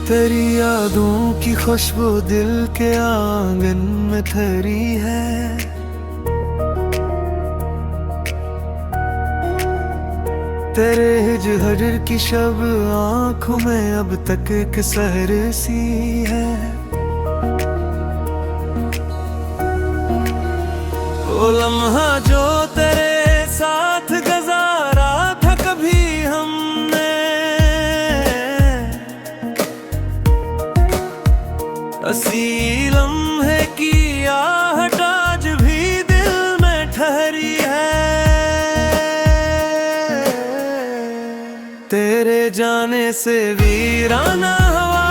तेरी यादों की खुशबू दिल के आंगन में ठहरी है। तेरे हिजर की शब आंखों में अब तक एक सहर सी है। वो लम्हा जो तेरे साथ गुजारा था कभी हमने, असी लम्हे की आहट आज भी दिल में ठहरी है। तेरे जाने से वीराना हवा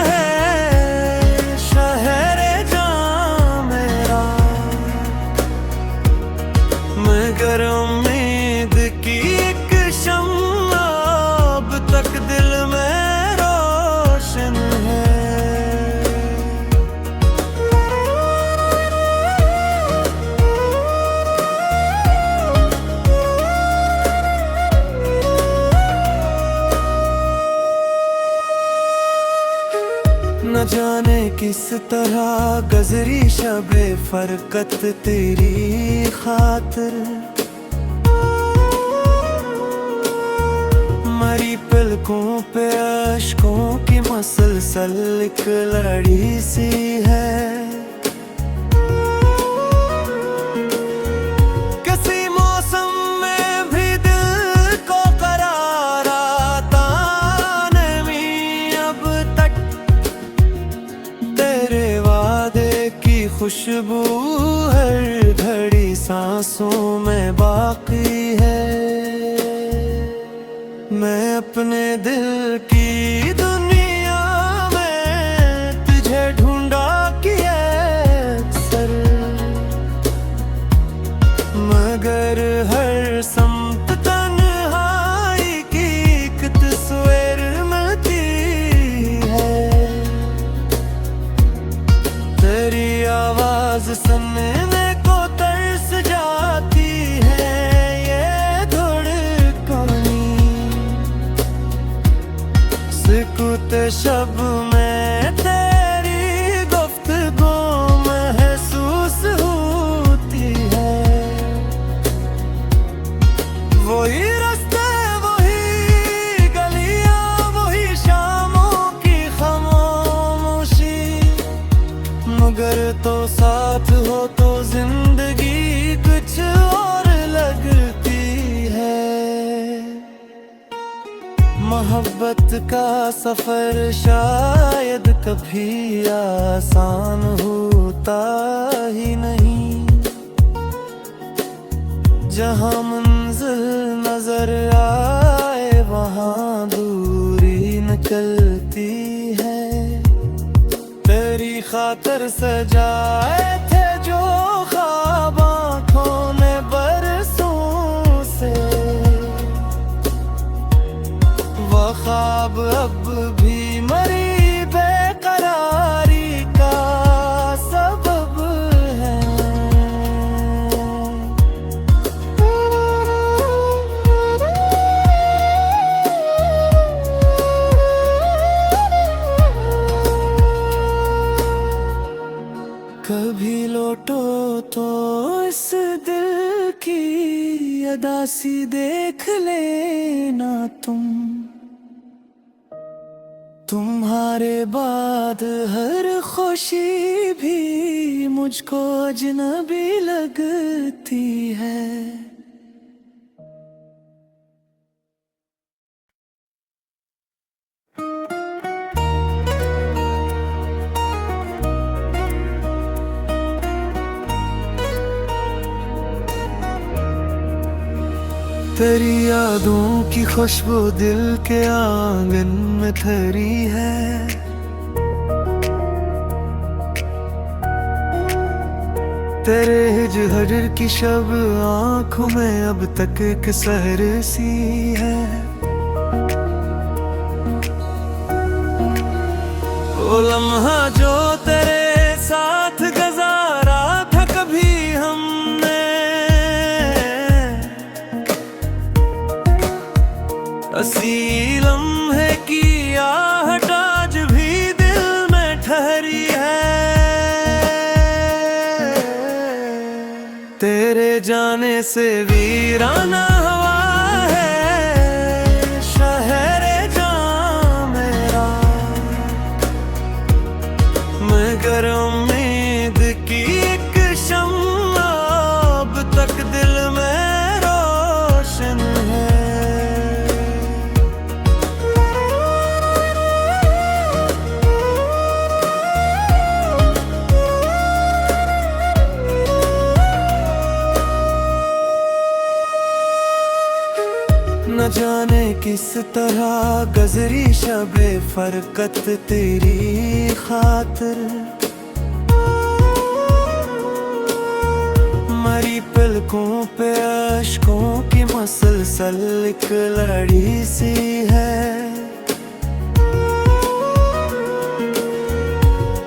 है शहरे जहां मेरा, मगर उम्मीद की एक शम्मा अब तक दिल में रोशन है। न जाने किस तरह गुज़री शबे फरकत तेरी खातिर, मरी पलकों पे अश्कों की मसलसल एक लड़ी सी है। किसी मौसम में भी दिल को करार आता नहीं अब तक, तेरे वादे की खुशबू हर घड़ी सांसों में बाकी है। मैं अपने दिल की दुनिया में तुझे ढूंढा किया अक्सर, मगर हर समत तन्हाई की एक तस्वीर मिलती है। तेरी आवाज सुनने को तरस जाती है ये धड़कनी, सुकूत शब में तेरी गुफ्तगू महसूस होती है। वही रास्ते वही गलियां वही शामों की खामोशी, मगर तो साथ हो तो जिंदगी कुछ और लगती है। मोहब्बत का सफर शायद कभी आसान होता ही नहीं, जहां मंजिल नजर आए वहां दूरी निकलती है। तेरी खातर सजाए थे जो ख्वाब आँखों ने बरसों से, वो ख्वाब अब भी मरी बेकरारी का सबब है। कभी लौटो तो इस दिल की अदासी देख लेना तुम्हारे बाद हर खुशी भी मुझको अजनबी लगती है। तेरी यादों की खुशबू दिल के आंगन में ठहरी है। तेरे हिजर की शब आंखों में अब तक एक सहर सी है। वो लम्हा जो तेरे साथ गुजारा था कभी हमने, असी लम्हे की आहट आज भी जाने से वीराना हवा है शहरे जहां मेरा, मगर उम्मीद की एक शम्मा अब तक दिल में रोशन है। न जाने किस तरह गजरी शबे फरकत तेरी खातिर, मरी पलकों पे अश्कों की मसलसल एक लड़ी सी है।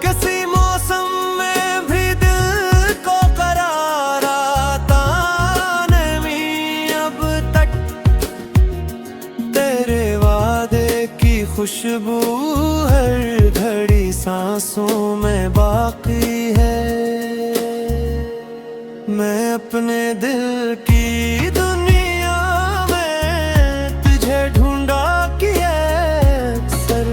किसी मौसम में भी दिल को करार आता नहीं अब तक, तेरे वादे की खुशबू हर घड़ी सांसों में बाकी है। मैं अपने दिल की दुनिया में तुझे ढूंढा किया अक्सर,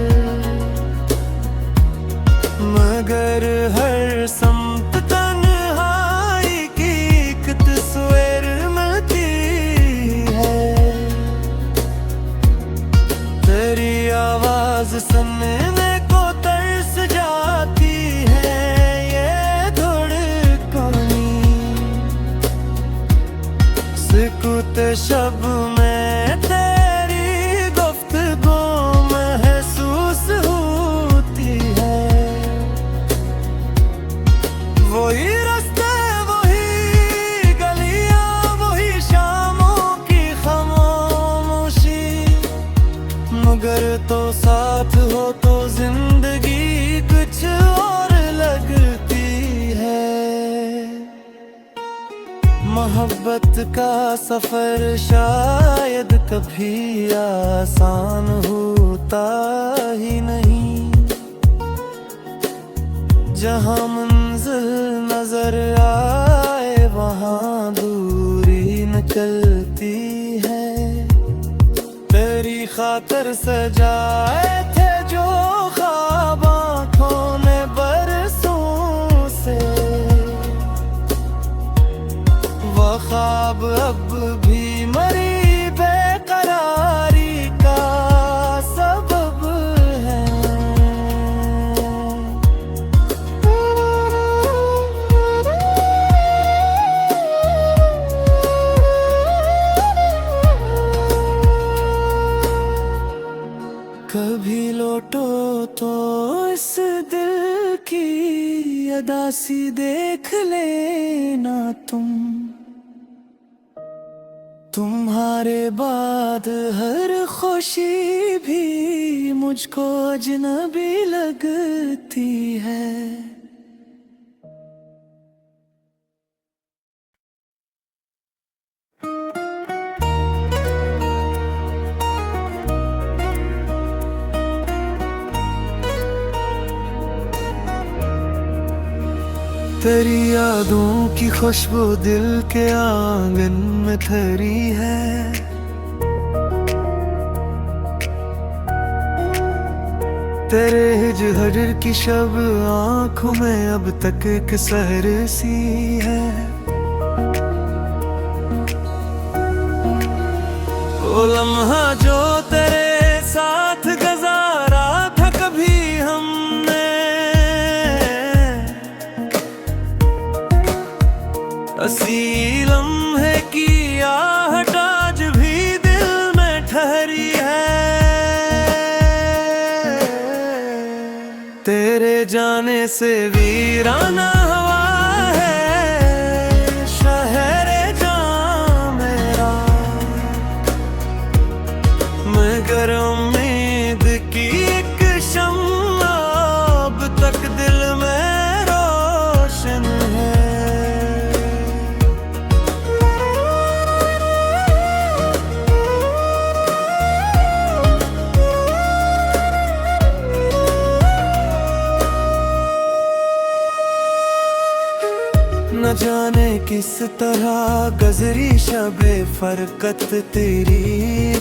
मगर हर समत तन्हाई की एक तस्वीर मिलती है। तेरी आवाज सुनने को तरस जाती है ये धड़कनी, सुकूत शब में तेरी गुफ्तगू महसूस होती है। वही रास्ते वही गलियां वही शामों की खामोशी, मगर तो साथ हो तो जिंदगी कुछ और लगती है। मोहब्बत का सफर शायद कभी आसान होता ही नहीं, जहां मंजिल नजर आए वहां दूरी निकलती है। तेरी खातर सजाए थे जो ख्वाब आँखों ने बरसों से, वो ख्वाब अब भी मरी बेकरारी का सबब है। कभी लौटो तो इस दिल की अदासी देख लेना तुम्हारे बाद हर खुशी भी मुझको अजनबी लगती है। तेरी यादों की खुशबू दिल के आंगन में ठहरी है, तेरे हिजर की शब आँखों में अब तक एक सहर सी है। वो लम्हा जो तेरे साथ गुजारा था कभी हमने, असी लम्हे की आहट आज भी दिल में ठहरी है। तेरे जाने से वीराना हवा है शहरे जहां मेरा, मगर उम्मीद की एक शम्मा अब तक दिल में रोशन है। न जाने किस तरह गुज़री शबे फरकत तेरी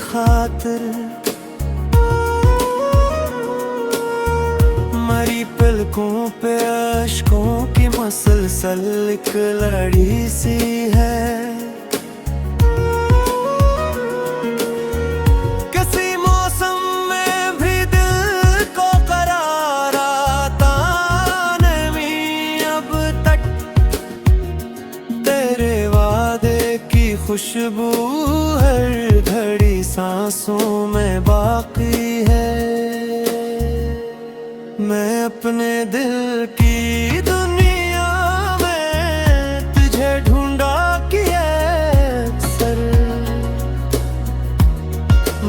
खातिर, मरी पलकों पे अश्कों की मसलसल एक लड़ी सी है। किसी मौसम में भी दिल को करार आता नहीं अब तक, तेरे वादे की खुशबू हर घड़ी सांसों में बाकी है। मैं अपने दिल की दुनिया में तुझे ढूंढा किया अक्सर,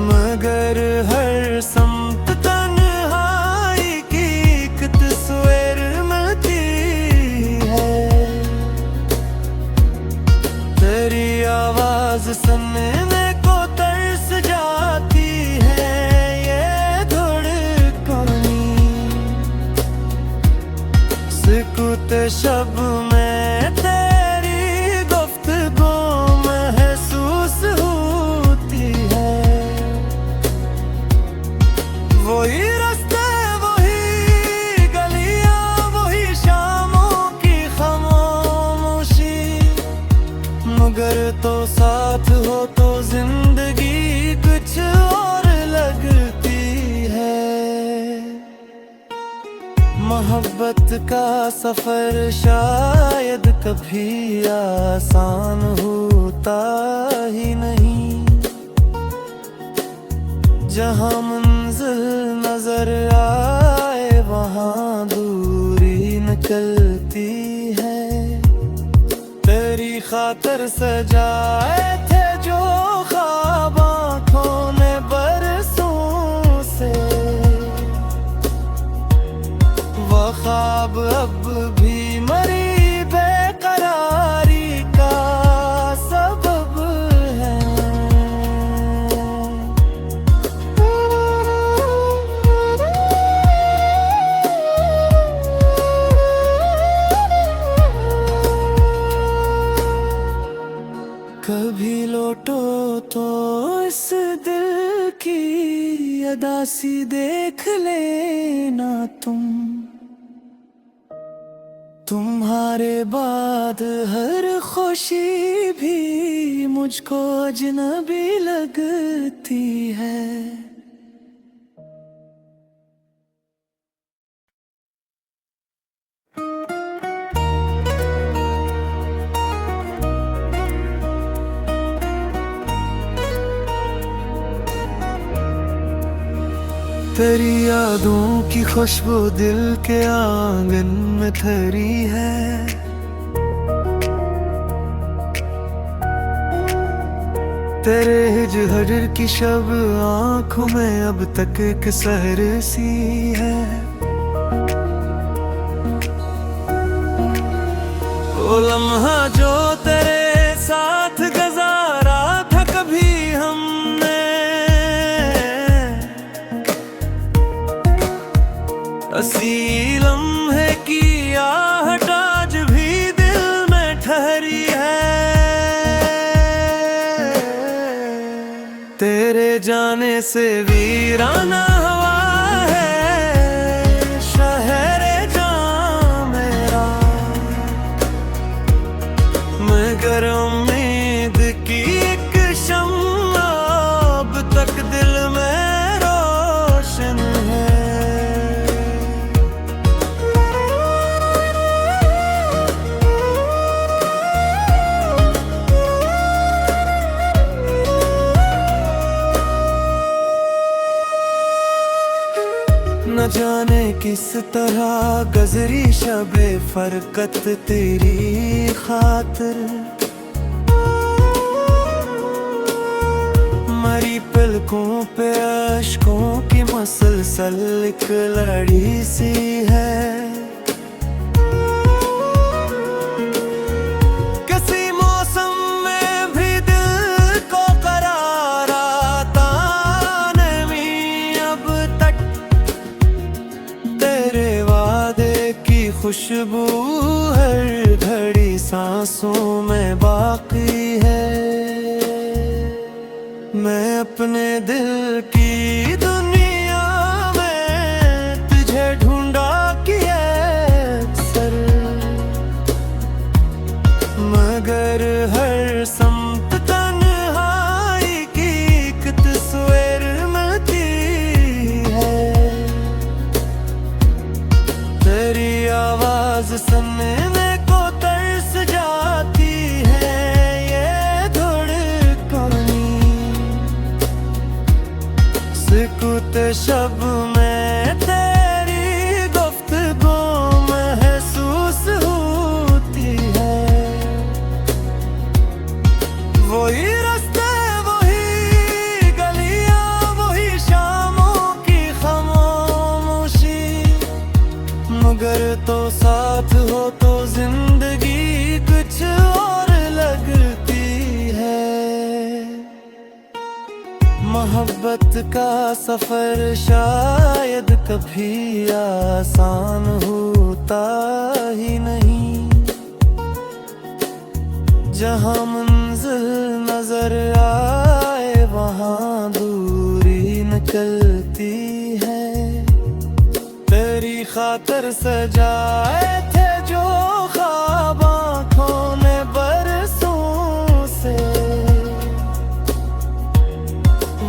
मगर हर समत तन्हाई की एक तस्वीर मिलती है। तेरी आवाज सुनने को तरस जाती है ये धड़कनी, सुकूत शब में तेरी गुफ्तगू महसूस होती है। वही रास्ते वही गलियां वही शामों की खामोशी, मगर तो साथ हो तो जिंदगी कुछ और लगती है। मोहब्बत का सफर शायद कभी आसान होता ही नहीं, जहाँ मंजिल नजर आए वहाँ दूरी निकलती है। तेरी खातिर सजाए थे जो ख्वाब आँखों ने बरसों से, वो ख्वाब अब भी मरी बेकरारी का सबब है। कभी लौटो तो इस दिल की अदासी देख लेना तुम्हारे बाद हर खुशी भी मुझको अजनबी लगती है। तेरी यादों की खुशबू दिल के आंगन में ठहरी है। तेरे हिजर की शब आँखों में अब तक एक सहर सी है। वो लम्हा जो तेरे साथ गुजारा था कभी हमने, असी लम्हे की आहट आज भी दिल में ठहरी है। तेरे जाने से वीराना हवा है शहरे जहाँ मेरा, मगर उम्मीद की एक शम्मा अब तक दिल में रोशन है। न जाने किस तरह गुज़री शबे फरकत तेरी खातिर, मरी पलकों पे अश्कों की मसलसल एक लड़ी सी है। किसी मौसम में भी दिल को करार आता नहीं अब तक, तेरे वादे की खुशबू हर घड़ी सांसों में बाकी है। मैं अपने दिल की दुनिया में तुझे ढूंढा किया अक्सर, मगर हर समत तन्हाई की एक तस्वीर मिलती है। तेरी आवाज सुनने को तरस जाती है ये धड़कनी, सुकूत शब में तेरी गुफ्तगू महसूस होती है। वही रास्ते वही गलियां वही शामों की खामोशी, मगर तो साथ हो तो जिंदगी कुछ और लगती है। मोहब्बत का सफर शायद कभी आसान होता ही नहीं, जहाँ मंजिल नजर आए वहाँ दूरी निकलती है। तेरी खातर सजाए थे जो ख्वाब आँखों ने बरसों से,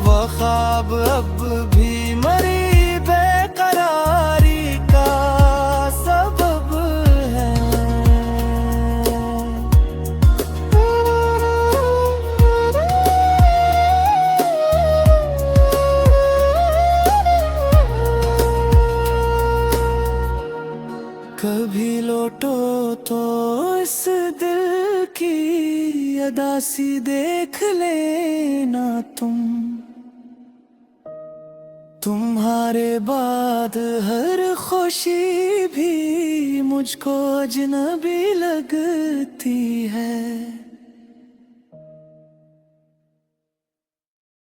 वो ख्वाब अब भी मरी बेकरारी का सबब है। कभी लौटो तो इस दिल की अदासी देख लेना तुम्हारे बाद हर खुशी भी मुझको अजनबी लगती है।